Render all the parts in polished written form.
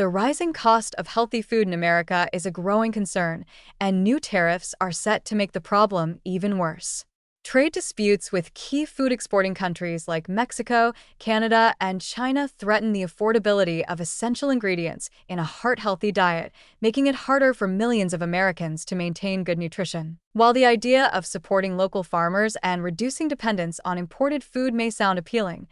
The rising cost of healthy food in America is a growing concern, and new tariffs are set to make the problem even worse. Trade disputes with key food exporting countries like Mexico, Canada, and China threaten the affordability of essential ingredients in a heart-healthy diet, making it harder for millions of Americans to maintain good nutrition. While the idea of supporting local farmers and reducing dependence on imported food may sound appealing,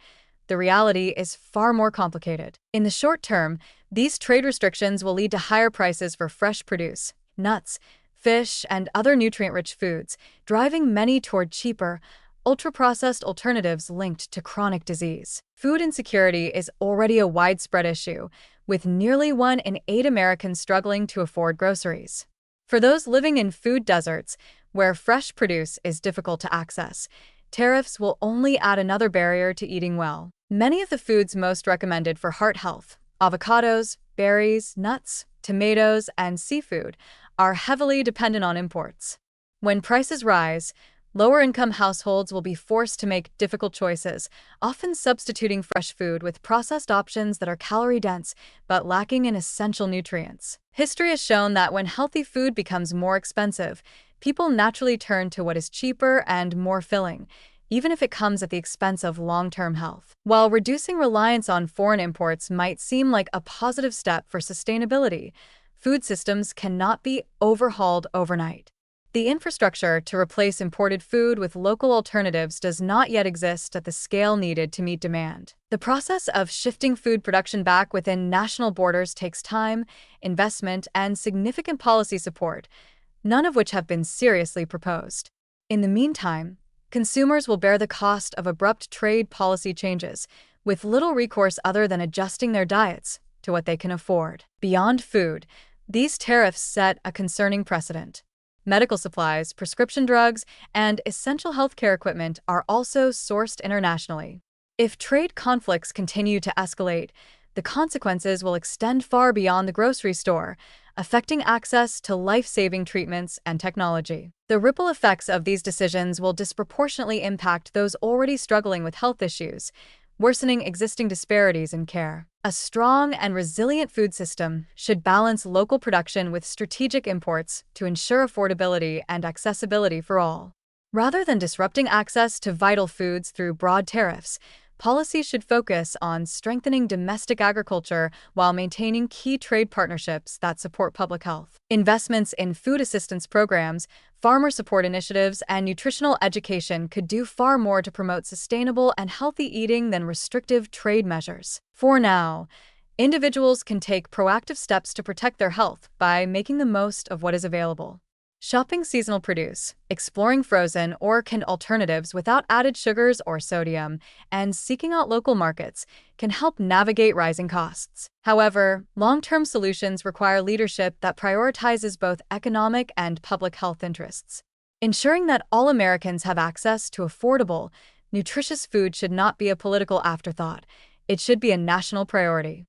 the reality is far more complicated. In the short term, these trade restrictions will lead to higher prices for fresh produce, nuts, fish, and other nutrient-rich foods, driving many toward cheaper, ultra-processed alternatives linked to chronic disease. Food insecurity is already a widespread issue, with nearly 1 in 8 Americans struggling to afford groceries. For those living in food deserts, where fresh produce is difficult to access, tariffs will only add another barrier to eating well. Many of the foods most recommended for heart health, avocados, berries, nuts, tomatoes, and seafood, are heavily dependent on imports. When prices rise, lower-income households will be forced to make difficult choices, often substituting fresh food with processed options that are calorie-dense but lacking in essential nutrients. History has shown that when healthy food becomes more expensive, people naturally turn to what is cheaper and more filling, even if it comes at the expense of long-term health. While reducing reliance on foreign imports might seem like a positive step for sustainability, food systems cannot be overhauled overnight. The infrastructure to replace imported food with local alternatives does not yet exist at the scale needed to meet demand. The process of shifting food production back within national borders takes time, investment, and significant policy support, none of which have been seriously proposed. In the meantime, consumers will bear the cost of abrupt trade policy changes, with little recourse other than adjusting their diets to what they can afford. Beyond food, these tariffs set a concerning precedent. Medical supplies, prescription drugs, and essential healthcare equipment are also sourced internationally. If trade conflicts continue to escalate, the consequences will extend far beyond the grocery store, affecting access to life-saving treatments and technology. The ripple effects of these decisions will disproportionately impact those already struggling with health issues, worsening existing disparities in care. A strong and resilient food system should balance local production with strategic imports to ensure affordability and accessibility for all. Rather than disrupting access to vital foods through broad tariffs, policy should focus on strengthening domestic agriculture while maintaining key trade partnerships that support public health. Investments in food assistance programs, farmer support initiatives, and nutritional education could do far more to promote sustainable and healthy eating than restrictive trade measures. For now, individuals can take proactive steps to protect their health by making the most of what is available. Shopping seasonal produce, exploring frozen or canned alternatives without added sugars or sodium, and seeking out local markets can help navigate rising costs. However, long-term solutions require leadership that prioritizes both economic and public health interests. Ensuring that all Americans have access to affordable, nutritious food should not be a political afterthought. It should be a national priority.